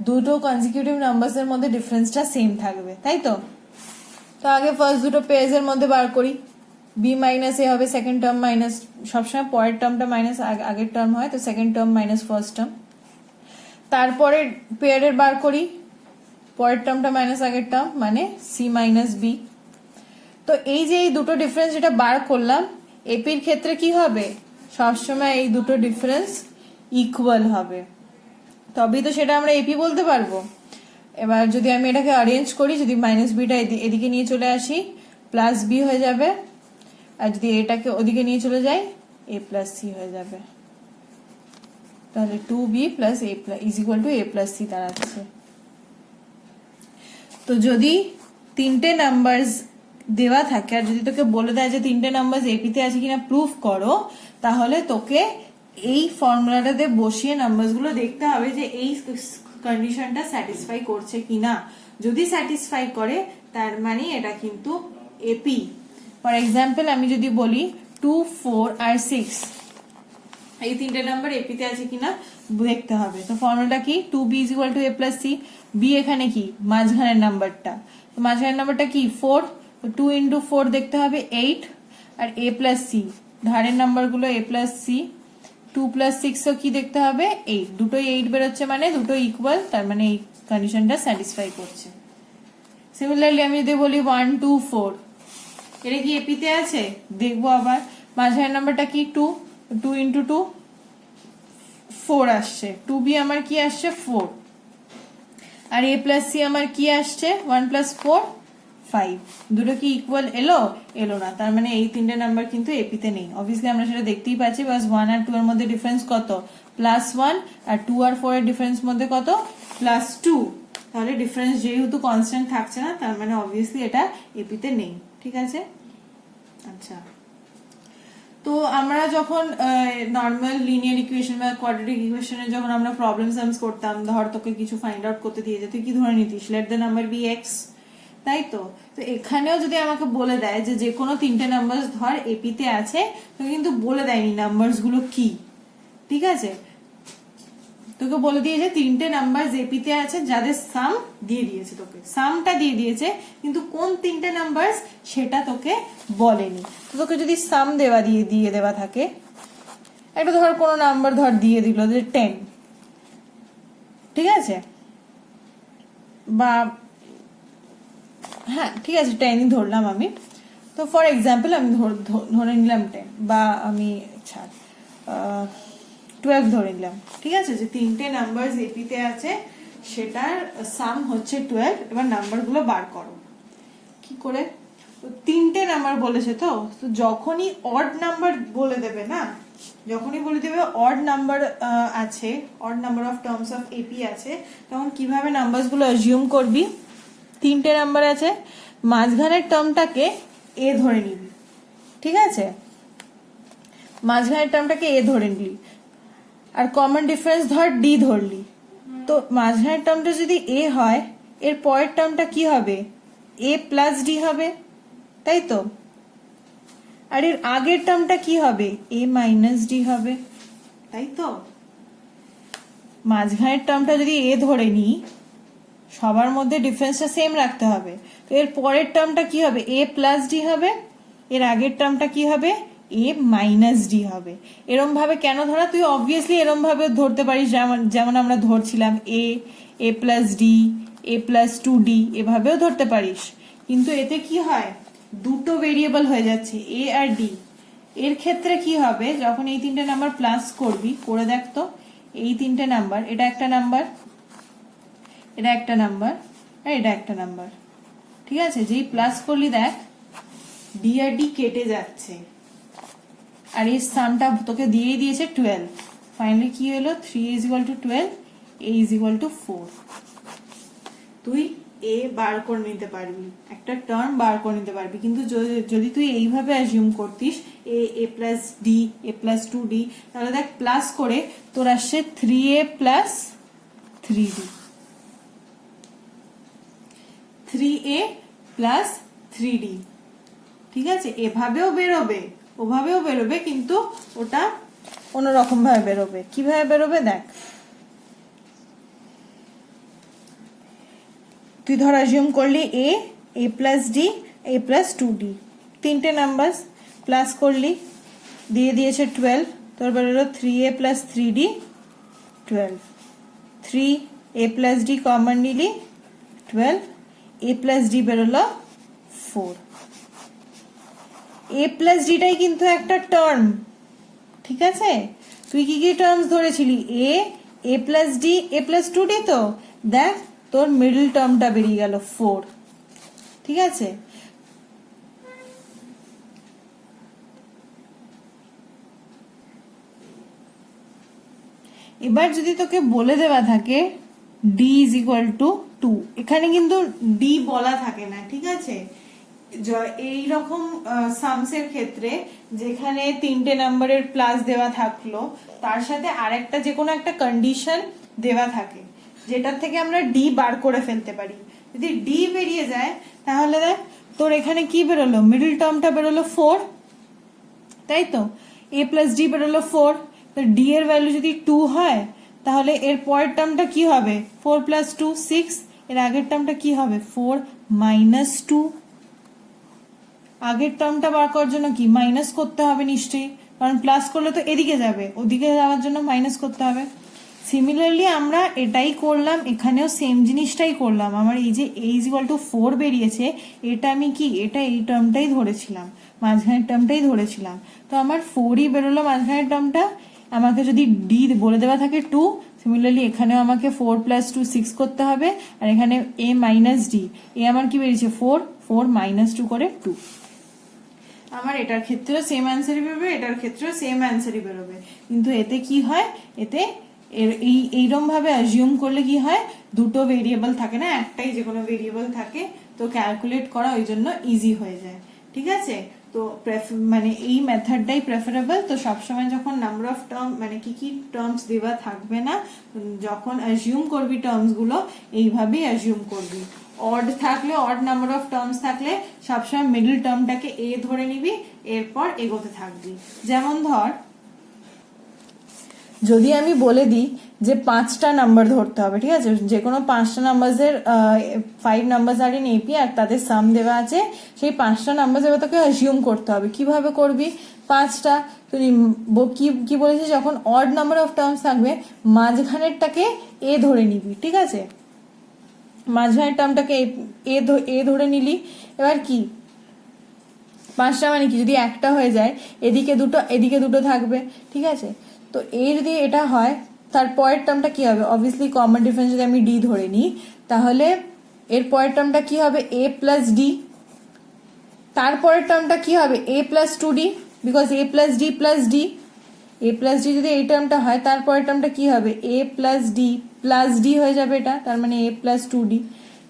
দুটো কনজিকিউটিভ নাম্বারসের মধ্যে ডিফারেন্সটা সেম থাকবে, তাই তো? তো আগে ফার্স্ট দুটো পেয়ার্সের মধ্যে বার করি। বি মাইনাস এ হবে সেকেন্ড টার্ম মাইনাস, সবসময় পরের টার্মটা মাইনাস আগের টার্ম হয়, তো second term minus first term. তারপরে পেয়ারের বার করি, পরের টার্মটা মাইনাস আগের টার্ম, মানে সি মাইনাস বি। তো এই যে এই দুটো ডিফারেন্স যেটা বার করলাম, এপির ক্ষেত্রে কি হবে? সবসময় এই দুটো ডিফারেন্স ইকুয়াল হবে, তবেই তো সেটা আমরা এপি বলতে পারবো। এবার যদি আমি এটাকে অ্যারেঞ্জ করি, যদি মাইনাস বিটা এদিকে নিয়ে চলে আসি, প্লাস বি হয়ে যাবে, আর যদি এটাকে ওদিকে নিয়ে চলে যাই, এ প্লাস সি হয়ে যাবে। তাহলে 2b plus A plus is equal to A plus C দাঁড়াচ্ছে। তো যদি তিনটে নাম্বারস দেওয়া থাকে আর যদি তোকে বলে দেয় যে তিনটে নাম্বার এপিতে আছে কিনা প্রুফ করো, তাহলে তোকে এই ফর্মুলাটাতে বসিয়ে নাম্বারসগুলো দেখতে হবে যে এই কন্ডিশনটা স্যাটিসফাই করছে কিনা। যদি স্যাটিসফাই করে তার মানে এটা কিন্তু এপি। ফর এক্সাম্পল আমি যদি বলি 2, 4 আর 6, এই তিনটে নাম্বার এপিতে আছে কিনা দেখতে হবে। তো ফর্মুলাটা কি? 2b is equal to A plus C. B এখানে কি? মাঝখানের নাম্বারটা, তো মাঝখানের নাম্বারটা কি? 4, 2 ইন্টু 4 দেখতে হবে 8, আর এ প্লাস সি ধারের নাম্বারগুলো এ প্লাস সি, 2 প্লাস 6ও কি দেখতে হবে? 8, দুটোই 8 বেরোচ্ছে, মানে দুটো ইকুয়াল, তার মানে এই কন্ডিশনটা স্যাটিসফাই করছে। সিমিলারলি আমি যদি বলি 1, 2, 4, এটা কি এপিতে আছে? দেখবো আবার মাঝখানের নাম্বারটা কি? 2, 2 ইন্টু 2 4 আসছে, 2b আমার কি আসছে? 4, আর এ প্লাস সি আমার কি আসছে? 1 প্লাস 4 5, দুটো কি ইকুয়াল এলো? এলো না, তার মানে এই তিনটে নাম্বার কিন্তু এপিতে নেই। অবভিয়াসলি আমরা সেটা দেখতেই পাচ্ছি, বাস 1 আর 2 এর মধ্যে ডিফারেন্স কত? +1, আর 2 আর 4 এর ডিফারেন্স মধ্যে কত? +2। তাহলে ডিফারেন্স যেহেতু কনস্ট্যান্ট থাকছে না, তার মানে অবভিয়াসলি এটা এপিতে নেই। ঠিক আছে? আচ্ছা, তো আমরা যখন নর্মাল লিনিয়ার ইকুয়েশন বা কোয়াড্রেটিক ইকুয়েশনে যখন আমরা প্রবলেম সামস করতাম, ধর তোকে কিছু ফাইন্ড আউট করতে দিয়ে যেত, কি ধরে নিতিস? Let the number be x, তাই তো? তো এখানেও যদি আমাকে বলে দেয় যে যে কোনো তিনটে নাম্বার ধর এপিতে আছে, তো কিন্তু বলে দেয়নি নাম্বারস গুলো কি। ঠিক আছে, তোকে বলে দিয়েছে তিনটে নাম্বার এপিতে আছে যাদের সাম দিয়ে দিয়েছে, তোকে সামটা দিয়ে দিয়েছে, কিন্তু কোন তিনটে নাম্বার সেটা তোকে বলেনি। তো তোকে যদি সাম দিয়ে দেওয়া থাকে, একটা ধর কোনো নাম্বার ধর দিয়ে দিল যে 10, ঠিক আছে, বা হ্যাঁ ঠিক আছে 10ই ধরলাম আমি। তো ফর এক্সাম্পল আমি ধরে নিলাম 10, বা আমি 12 ধরে নিলাম। ঠিক আছে, যে তিনটে নাম্বার এপিতে আছে সেটার সাম হচ্ছে 12। এবার নাম্বারগুলো বার করো। কি করে? তিনটে নাম্বার বলেছে, তো যখনই অড নাম্বার বলে দেবে না, যখনই বলে দেবে অড নাম্বার আছে, odd number of terms of AP আছে, তখন কিভাবে নাম্বারসগুলো অ্যাজিউম করবি? তিনটে নাম্বার আছে, মাঝখানের টার্মটাকে এ ধরে নিবি। ঠিক আছে, মাঝখানের টার্মটাকে এ ধরে নিবি, আর কমন ডিফারেন্স ধর ডি ধরলি। তো মাঝখানের টার্মটা যদি এ হয়, এর পরের টার্মটা কি হবে? এ প্লাস ডি হবে, তাই তো? আর এর আগের টার্মটা কি হবে? এ মাইনাস ডি হবে, তাই তো? মাঝখানের টার্মটা যদি এ ধরে নিই, সবার মধ্যে ডিফারেন্সটা সেম রাখতে হবে। তো এর পরের টার্মটা কি হবে? এ প্লাস ডি হবে, এর আগের টার্মটা কি হবে? এ মাইনাস ডি হবে। এরম ভাবে কেন ধরা? তুই অবভিয়াসলি এরম ভাবে ধরতে পারিস, যেমন আমরা ধরছিলাম এ plus d, a plus 2d, এভাবেও ধরতে পারিস। কিন্তু এতে কি হয়? দুটো ভেরিয়েবল হয়ে যাচ্ছে, এ আর ডি। এর ক্ষেত্রে কি হবে? যখন এই তিনটে নাম্বার প্লাস করবি, করে দেখ তো, এই তিনটে নাম্বার, এটা একটা নাম্বার, এটা একটা নাম্বার, আর এটা একটা নাম্বার। ঠিক আছে, যেই প্লাস করলি দেখ ডি আর ডি কেটে যাচ্ছে, আর এই সামটা তোকে দিয়েই দিয়েছে 12। ফাইনালি কি হলো? 3 is equal two 12, A is equal two 4। তুই এ বার করে নিতে পারবি, একটা টার্ম বার করে নিতে পারবি। কিন্তু যদি তুই এইভাবে অ্যাজিউম করতিস এ plus d, a plus 2d, তাহলে দেখ প্লাস করে তোর আসছে 3a plus 3d, 3a plus 3d। ঠিক আছে, এভাবেও বেরোবে ওভাবেও বেরোবে, কিন্তু ওটা অন্যরকম ভাবে বেরোবে। কিভাবে বেরোবে দেখ, তুই ধর অ্যাজিউম করলি এ plus d, a plus 2d, তিনটে নাম্বার প্লাস করলি, দিয়ে দিয়েছে 12, তোর বেরোলো 3a plus 3d 12, 3a plus D common নিলি 12, a প্লাস ডি বেরোলো 4। এ প্লাস ডিটাই কিন্তু একটা টার্ম, ঠিক আছে? তুই কি কি terms ধরেছিলি? A plus d, a plus 2d, তো দেখ তোর মিডল টার্মটা বেরিয়ে গেল 4। ঠিক আছে, এবার যদি তোকে বলে দেওয়া থাকে d ইজ ইকুয়াল টু 2, এখানে কিন্তু d বলা থাকে না, ঠিক আছে? এই রকম সামসের ক্ষেত্রে যেখানে তিনটে নাম্বারের প্লাস দেওয়া থাকলো, তার সাথে আরেকটা যে কোনো একটা কন্ডিশন দেওয়া থাকে, যেটার থেকে আমরা ডি বার করে ফেলতে পারি। যদি ডি বেরিয়ে যায়, তাহলে দেখ তোর এখানে কি বেরোলো, মিডল টার্মটা বেরোলো 4, তাই তো? এ প্লাস ডি বেরোলো 4, তো ডি এর ভ্যালু যদি 2 হয়, তাহলে এর পরের টার্মটা কি হবে? 4 প্লাস 2 6, এর আগের টার্মটা কি হবে? 4 মাইনাস 2। আগের টার্মটা বার করার জন্য কি মাইনাস করতে হবে নিশ্চয়ই, কারণ প্লাস করলে তো এদিকে যাবে, ওদিকে যাওয়ার জন্য মাইনাস করতে হবে। সিমিলারলি আমরা এটাই করলাম, এখানেও সেম জিনিসটাই করলাম। আমার এই যে a ইকুয়াল টু 4 বেরিয়েছে, এটা আমি কি, এটা এই টার্মটাই ধরেছিলাম, মাঝখানের টার্মটাই ধরেছিলাম, তো আমার 4ই বেরোলো মাঝখানের টার্মটা। আমাকে যদি ডি বলে দেওয়া থাকে 2, সিমিলারলি এখানেও আমাকে 4 প্লাস 2 6 করতে হবে, আর এখানে a মাইনাস ডি, এ আমার কি বেরিয়েছে 4, 4 মাইনাস 2 করে 2। আমার এটার ক্ষেত্রেও সেম অ্যান্সারই বেরোবে, এটার ক্ষেত্রেও সেম অ্যান্সারই বেরোবে, কিন্তু এতে কি হয়, এতে এইরকম ভাবে অ্যাজিউম করলে কি হয়, দুটো ভেরিয়েবল থাকে না, একটাই যে কোনো ভেরিয়েবল থাকে, তো ক্যালকুলেট করা ওই জন্য ইজি হয়ে যায়। ঠিক আছে, তো মানে এই মেথডটাই প্রেফারেবল। তো সবসময় যখন নাম্বার অফ টার্ম মানে কি কি টার্মস দেওয়া থাকবে না, যখন অ্যাজিউম করবি টার্মস গুলো, এইভাবেই অ্যাজিউম করবি। অড থাকলে, অড নাম্বার অফ টার্মস থাকলে সবসময় মিডল টার্মটাকে এ ধরে নিবি, এরপর এগোতে থাকবি। যেমন ধর, যদি আমি বলে দিই যে 5টা নাম্বার ধরতে হবে, ঠিক আছে, যে কোনো 5টা নাম্বারের 5 নাম্বারস আর ইন এপি, আর তাদের সাম দেওয়া আছে, সেই 5টা নাম্বার এবার তোকে অ্যাজিউম করতে হবে। কিভাবে করবি? 5টা তুই কি বলেছিস, যখন অড নাম্বার অফ টার্মস থাকবে, মাঝখানেরটাকে এ ধরে নিবি, ঠিক আছে, মাঝখানের টার্মটাকে এ ধরে নিলি। এবার কি 5টা মানে কি, যদি একটা হয়ে যায়, এদিকে দুটো এদিকে দুটো থাকবে, ঠিক আছে? তো এই যদি এটা হয়, তার পরের টার্মটা কি হবে? অবভিয়াসলি কমন ডিফারেন্স যদি আমি ডি ধরে নিই, তাহলে এর পরের টার্মটা কি হবে? A plus d. তারপরের টার্মটা কি হবে? A plus 2d, because a plus d plus d. A plus d যদি এই টার্মটা হয়, তারপরের টার্মটা কি হবে? এ প্লাস ডি হয়ে যাবে এটা, তার মানে এ প্লাস 2d।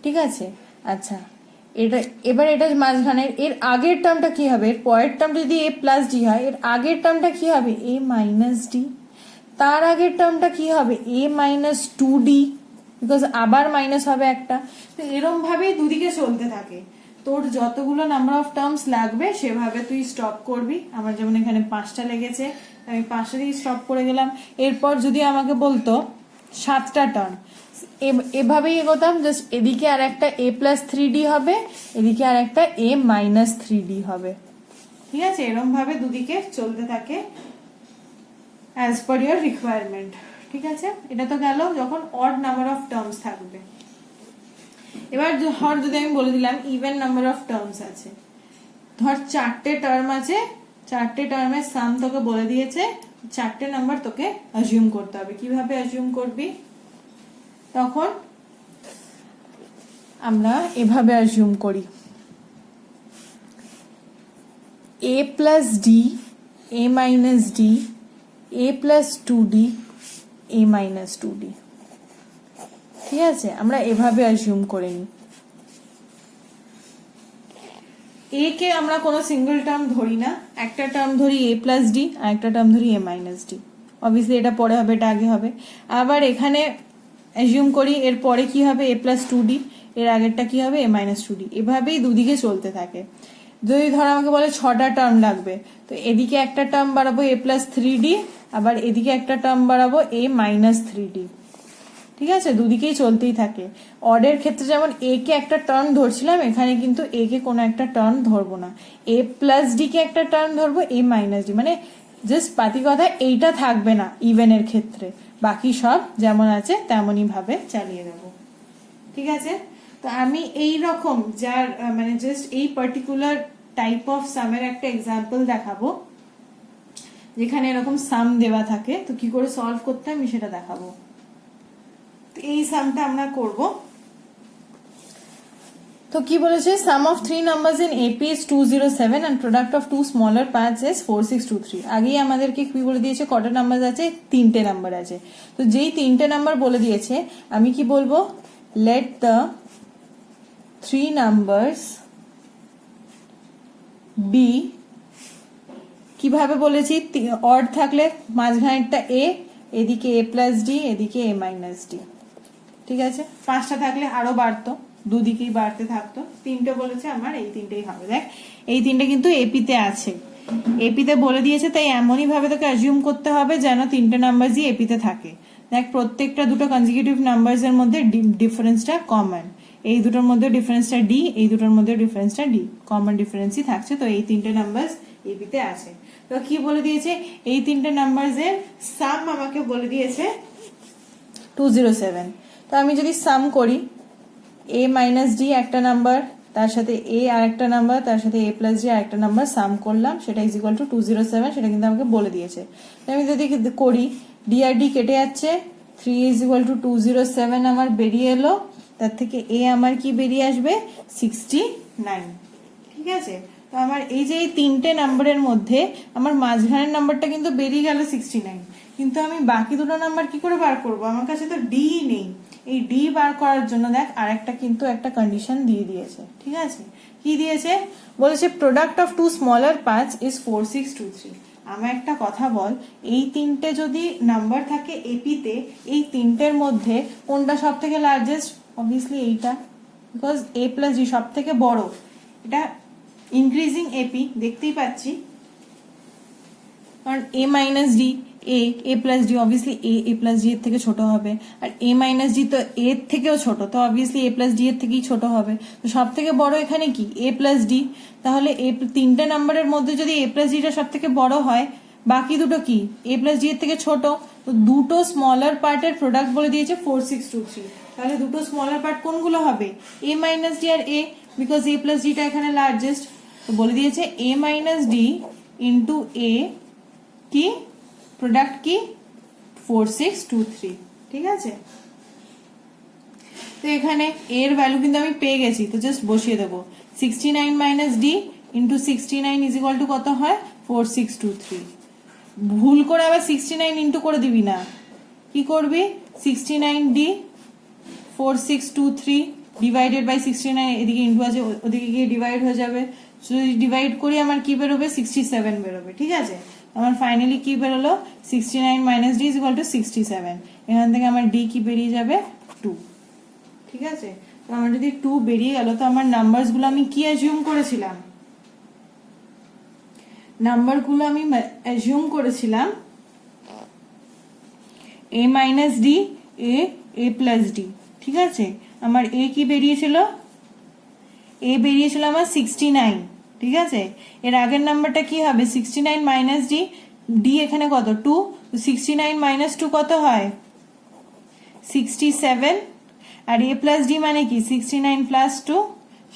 ঠিক আছে, আচ্ছা, এটা এবার এটা মাঝখানে এর আগের টার্মটা কি হবে? এর পরের টার্মটা যদি এ প্লাস ডি হয়, এর আগের টার্মটা কি হবে? A minus D. তার আগের টার্মটা কি হবে? এ মাইনাস 2d, বিকজ আবার মাইনাস হবে একটা। তো এরকম ভাবেই দুদিকে চলতে থাকে। তোর যতগুলো নাম্বার অফ টার্মস লাগবে সেভাবে তুই স্টপ করবি। আমার যেমন এখানে 5টা লেগেছে, আমি 5টা দিয়ে স্টপ করে গেলাম। এরপর যদি আমাকে বলতো 7টা টার্ম, এভাবেই এগোতাম, জাস্ট এদিকে আর একটা এ প্লাস 3d হবে, এদিকে আর একটা এ মাইনাস 3d হবে। ঠিক আছে, এরকম ভাবে দুদিকে চলতে থাকে অ্যাজ পার ইয়োর রিকোয়ারমেন্ট। ঠিক আছে, এটা তো গেল যখন অড নাম্বার অফ টার্মস থাকবে। এবার ধর যদি আমি বলে দিলাম ইভেন নাম্বার অফ টার্মস আছে, ধর 4টে টার্ম আছে, 4টে টার্মের সাম তোকে বলে দিয়েছে, 4টে নাম্বার তোকে অ্যাজিউম করতে হবে। কিভাবে অ্যাজিউম করবি? তখন আমরা এভাবে অ্যাজিউম করি, এ plus d, A minus D, a plus 2d, A minus 2d। ঠিক আছে, আমরা এভাবে অ্যাজিউম করে নিই। এ কে আমরা কোনো সিঙ্গেল টার্ম ধরি না, একটা টার্ম ধরি এ প্লাস ডি আর একটা টার্ম ধরি এ মাইনাস ডি। অবভিয়াসলি এটা পরে হবে, এটা আগে হবে। আবার এখানে অ্যাজিউম করি এর পরে কি হবে এ প্লাস টু ডি, এর আগেরটা কি হবে এ মাইনাস টু ডি। এভাবেই দুদিকে চলতে থাকে। যদি ধর আমাকে বলে 6টা টার্ম লাগবে, তো এদিকে একটা টার্ম বাড়াবো এ প্লাস থ্রি ডি, আবার এদিকে একটা টার্ম বাড়াবো এ মাইনাস থ্রি ডি। ঠিক আছে, দুদিকেই চলতেই থাকে। অডের ক্ষেত্রে যেমন এ কে একটা টার্ম ধরছিলাম, এখানে কিন্তু এ কে কোনো একটা টার্ম ধরবো না, এ প্লাস ডি কে একটা টার্ম ধরবো এ মাইনাস ডি, মানে জাস্ট পাতি কথা এইটা থাকবে না ইভেনের ক্ষেত্রে, বাকি সব যেমন আছে তেমনই ভাবে চালিয়ে দেব। ঠিক আছে, তো আমি এই রকম যার মানে জাস্ট এই পার্টিকুলার টাইপ অফ সামের একটা এক্সাম্পল দেখাবো যেখানে এরকম সাম দেওয়া থাকে, তো কি করে সলভ করতে আমি সেটা দেখাবো। এই সামটা আমরা করব। তো কি বলেছে, sum of three numbers in AP is 207 and product of two smaller parts is 4623। আগেই আমাদেরকে কি বলে দিয়েছে, কটা নাম্বার আছে, 3টে নাম্বার আছে। তো যেই 3টে নাম্বার বলে দিয়েছে, আমি কি বলবো, let the three numbers B, কিভাবে বলেছি, অড থাকলে মাঝখানেরটা এ, এদিকে এ প্লাস ডি, এদিকে এ মাইনাস ডি। ঠিক আছে, 5টা থাকলে আরো বাড়তো, দুদিকেই বাড়তে থাকতো। 3টে বলেছে আমার, এই 3টেই হবে। দেখ এই 3টে কিন্তু এপিতে আছে, এপিতে বলে দিয়েছে, তাই এমনই ভাবে তোকে অ্যাজিউম করতে হবে যেন 3টে নাম্বারই এপিতে থাকে। দেখ প্রত্যেকটা দুটো কনজিকিউটিভ নাম্বারস এর মধ্যে ডিফারেন্সটা কমন, এই দুটোর মধ্যে ডিফারেন্সটা ডি, এই দুটোর মধ্যে ডিফারেন্সটা ডি, কমন ডিফারেন্সই থাকছে। তো এই 3টে নাম্বারস এপিতে আছে। তো কি বলে দিয়েছে, এই 3টে নাম্বারস এর সাম আমাকে বলে দিয়েছে 207। তো আমি যদি সাম করি, এ মাইনাস ডি একটা নাম্বার, তার সাথে এ আর একটা নাম্বার, তার সাথে এ প্লাস ডি আর একটা নাম্বার সাম করলাম, সেটা ইজ ইকুয়াল টু 207, সেটা কিন্তু আমাকে বলে দিয়েছে। আমি যদি করি, ডি আর ডি কেটে যাচ্ছে, 3 ইজ ইকুয়াল টু 207 আমার বেরিয়ে এলো, তার থেকে এ আমার কি বেরিয়ে আসবে 69। ঠিক আছে, তো আমার এই যে এই 3টে নাম্বারের মধ্যে আমার মাঝখানের নাম্বারটা কিন্তু বেরিয়ে গেল 69, কিন্তু আমি বাকি দুটো নাম্বার কি করে বার করবো, আমার কাছে তো ডি নেই। এই ডি বার করার জন্য দেখ আরেকটা কিন্তু একটা কন্ডিশন দিয়ে দিয়েছে। ঠিক আছে, কি দিয়েছে, বলেছে product of two smaller parts is 4623। আমার একটা কথা বল, এই 3টে যদি নাম্বার থাকে এপিতে, এই 3টের মধ্যে কোনটা সব থেকে লার্জেস্ট, অবভিয়াসলি এইটা, বিকজ এ প্লাস ডি সব থেকে বড়, এটা ইনক্রিজিং এপি দেখতেই পাচ্ছি, কারণ এ minus D, a plus D, obviously A plus D এর থেকে ছোট হবে, আর এ মাইনাস ডি তো এর থেকেও ছোট, তো অবভিয়াসলি এ প্লাস ডি এর থেকেই ছোট হবে। তো সব থেকে বড় এখানে কি এ প্লাস ডি, তাহলে এই 3টে নাম্বারের মধ্যে যদি এ প্লাস ডিটা সব থেকে বড় হয়, বাকি দুটো কি এ প্লাস ডি এর থেকে ছোট, তো দুটো স্মলার পার্টের প্রোডাক্ট বলে দিয়েছে 4623। তাহলে দুটো স্মলার পার্ট কোনগুলো হবে, এ মাইনাস ডি আর এ, বিকজ এ প্লাস ডিটা এখানে লার্জেস্ট। তো বলে দিয়েছে a minus d into a কি প্রোডাক্ট কি 4623। ঠিক আছে, তো এখানে এর ভ্যালু কিন্তু আমি পেয়ে গেছি, তো জাস্ট বসিয়ে দেবো 69 minus d into 69 is equal two কত হয় 4623। ভুল করে আবার 69 ইন্টু করে দিবি না, কি করবি 69 ডি 4623 ডিভাইডেড বাই 69, এদিকে ইন্টু আছে ওদিকে গিয়ে ডিভাইড হয়ে যাবে, যদি ডিভাইড করি আমার কি বেরোবে 67 বেরোবে। ঠিক আছে, আমার ফাইনালি কি বেরোলো 69 minus D is equal two 67, এখান থেকে আমার ডি কি বেরিয়ে যাবে 2। ঠিক আছে, তো আমার যদি 2 বেরিয়ে গেল, তো আমার নাম্বারস গুলো আমি কি অ্যাজিউম করেছিলাম, নাম্বারগুলো আমি অ্যাজিউম করেছিলাম এ minus D, a plus D. ঠিক আছে, আমার এ কি বেরিয়েছিল, এ বেরিয়েছিল আমার 69। ঠিক আছে, এর আগের নাম্বারটা কি হবে 69 মাইনাস ডি, ডি এখানে কত 2, 69 মাইনাস 2 কত হয় 67, আর এ প্লাস ডি মানে কি 69 প্লাস 2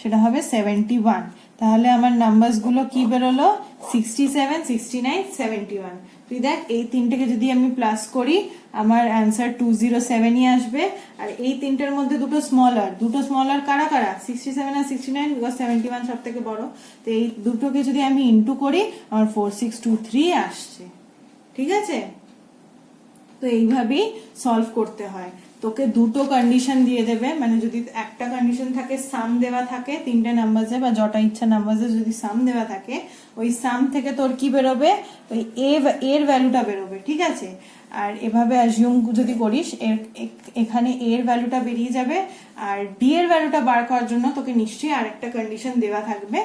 সেটা হবে 71। তাহলে আমার নাম্বারস গুলো কি বেরোলো 67, 69, 71। তুই দেখ এই 3টেকে যদি আমি প্লাস করি আমার অ্যান্সার 207ই আসবে। আর এই 3টের মধ্যে দুটো স্মলার কারা কারা 67 আর 69, বিকজ 71 সব থেকে বড়। তো এই দুটোকে যদি আমি ইন্টু করি আমার 4623 আসছে। ঠিক আছে, তো এইভাবেই সলভ করতে হয়। তোকে দুটো কন্ডিশন দিয়ে দেবে, মানে যদি একটা কন্ডিশন থাকে সাম দেওয়া থাকে তিনটে নাম্বারসে বা যটা ইচ্ছা নাম্বারসে যদি সাম দেওয়া থাকে, ওই সাম থেকে তোর কি বেরোবে, ওই এর ভ্যালুটা বেরোবে, ঠিক আছে। আর এভাবে অ্যাজিউম যদি করিস এখানে এর ভ্যালুটা বেরিয়ে যাবে, আর ডি এর ভ্যালুটা বার করার জন্য তোকে নিশ্চয়ই আরেকটা কন্ডিশন দেওয়া থাকবে।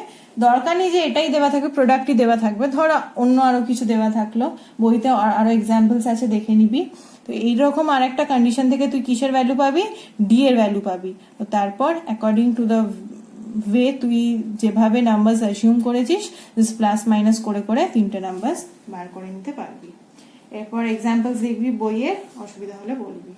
দরকার নেই যে এটাই দেওয়া থাকবে, প্রোডাক্টই দেওয়া থাকবে, ধর অন্য আরো কিছু দেওয়া থাকলো, বইতে আরো এক্সাম্পলস আছে দেখে নিবি। তো এইরকম আর একটা কন্ডিশন থেকে তুই কিসের ভ্যালু পাবি, ডি এর ভ্যালু পাবি। তো তারপর অ্যাকর্ডিং টু দ্য ওয়ে তুই যেভাবে নাম্বারস অ্যাজিউম করেছিস, প্লাস মাইনাস করে করে তিনটে নাম্বারস বার করে নিতে পারবি। এরপর এক্সাম্পলস দেখবি বইয়ের, অসুবিধা হলে বলবি।